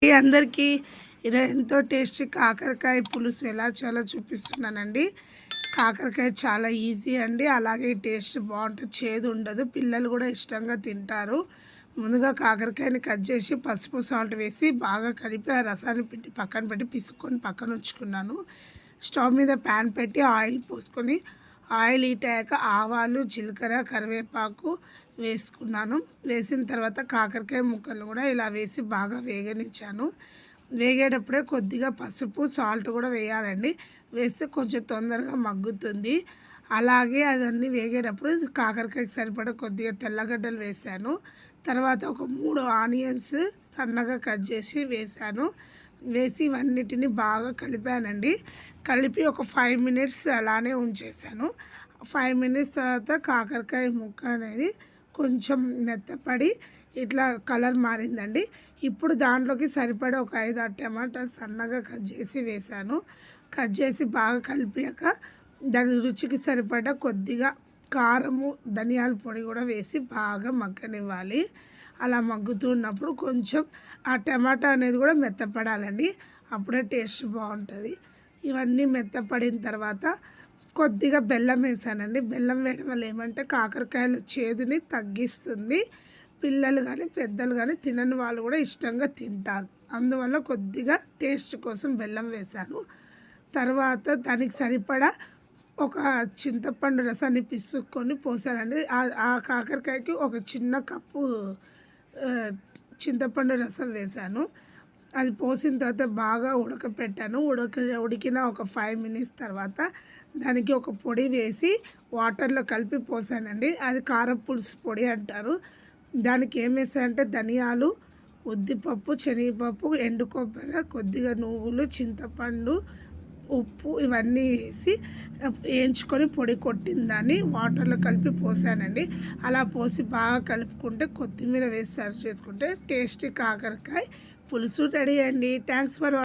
అందరికీ ఇలా ఎంతో టేస్టీ కాకరకాయ పులుసు ఎలా చేయాలో చూపిస్తున్నానండి. కాకరకాయ చాలా ఈజీ అండి, అలాగే టేస్ట్ బాగుంటుంది, చేదు ఉండదు, పిల్లలు కూడా ఇష్టంగా తింటారు. ముందుగా కాకరకాయని కట్ చేసి పసుపు సాల్ట్ వేసి బాగా కలిపి ఆ రసాన్ని పెట్టి పక్కన పెట్టి పిసుక్కొని పక్కన ఉంచుకున్నాను. స్టవ్ మీద ప్యాన్ పెట్టి ఆయిల్ పోసుకొని ఆయిల్ హీట్ అయ్యాక ఆవాలు, జీలకర్ర, కరివేపాకు వేసుకున్నాను. వేసిన తర్వాత కాకరకాయ ముక్కలు కూడా ఇలా వేసి బాగా వేగనిచ్చాను. వేగేటప్పుడే కొద్దిగా పసుపు సాల్ట్ కూడా వేయాలండి, వేస్తే కొంచెం తొందరగా మగ్గుతుంది. అలాగే అదన్నీ వేగేటప్పుడు కాకరకాయకి సరిపడా కొద్దిగా తెల్లగడ్డలు వేసాను. తర్వాత ఒక 3 ఆనియన్స్ సన్నగా కట్ చేసి వేసాను. వేసి ఇవన్నిటిని బాగా కలిపానండి. కలిపి ఒక 5 మినిట్స్ అలానే ఉంచేసాను. 5 మినిట్స్ తర్వాత కాకరకాయ ముక్క అనేది కొంచెం మెత్తపడి ఇట్లా కలర్ మారిందండి. ఇప్పుడు దాంట్లోకి సరిపడా ఒక 5-6 టమాటాలు సన్నగా కట్ చేసి వేసాను. కట్ చేసి బాగా కలిపాక దాని రుచికి సరిపడా కొద్దిగా కారము, ధనియాల పొడి కూడా వేసి బాగా మగ్గనివ్వాలి. అలా మగ్గుతున్నప్పుడు కొంచెం ఆ టమాటా అనేది కూడా మెత్తపడాలండి, అప్పుడే టేస్ట్ బాగుంటుంది. ఇవన్నీ మెత్తపడిన తర్వాత కొద్దిగా బెల్లం వేసానండి. బెల్లం వేయడం వల్ల ఏమంటే కాకరకాయల చేదుని తగ్గిస్తుంది. పిల్లలు కానీ పెద్దలు కానీ తినని వాళ్ళు కూడా ఇష్టంగా తింటారు, అందువల్ల కొద్దిగా టేస్ట్ కోసం బెల్లం వేసాను. తర్వాత దానికి సరిపడా ఒక చింతపండు రసాన్ని పిసుక్కొని పోసానండి. ఆ కాకరకాయకి ఒక చిన్న కప్పు చింతపండు రసం వేసాను. అది పోసిన తర్వాత బాగా ఉడకపెట్టాను. ఉడికిన ఒక 5 మినిట్స్ తర్వాత దానికి ఒక పొడి వేసి వాటర్లో కలిపి పోసానండి. అది కారపులుసు పొడి అంటారు. దానికి ఏం వేసానంటే ధనియాలు, ఉద్దిపప్పు, శనగపప్పు, ఎండు కొబ్బరి, కొద్దిగా నువ్వులు, చింతపండు, ఉప్పు ఇవన్నీ వేసి వేయించుకొని పొడి కొట్టిన దాన్ని వాటర్లో కలిపి పోసానండి. అలా పోసి బాగా కలుపుకుంటే కొత్తిమీర వేసి సర్వ్ చేసుకుంటే టేస్టీ కాకరకాయ పులుసు రెడీ అండి. Thanks for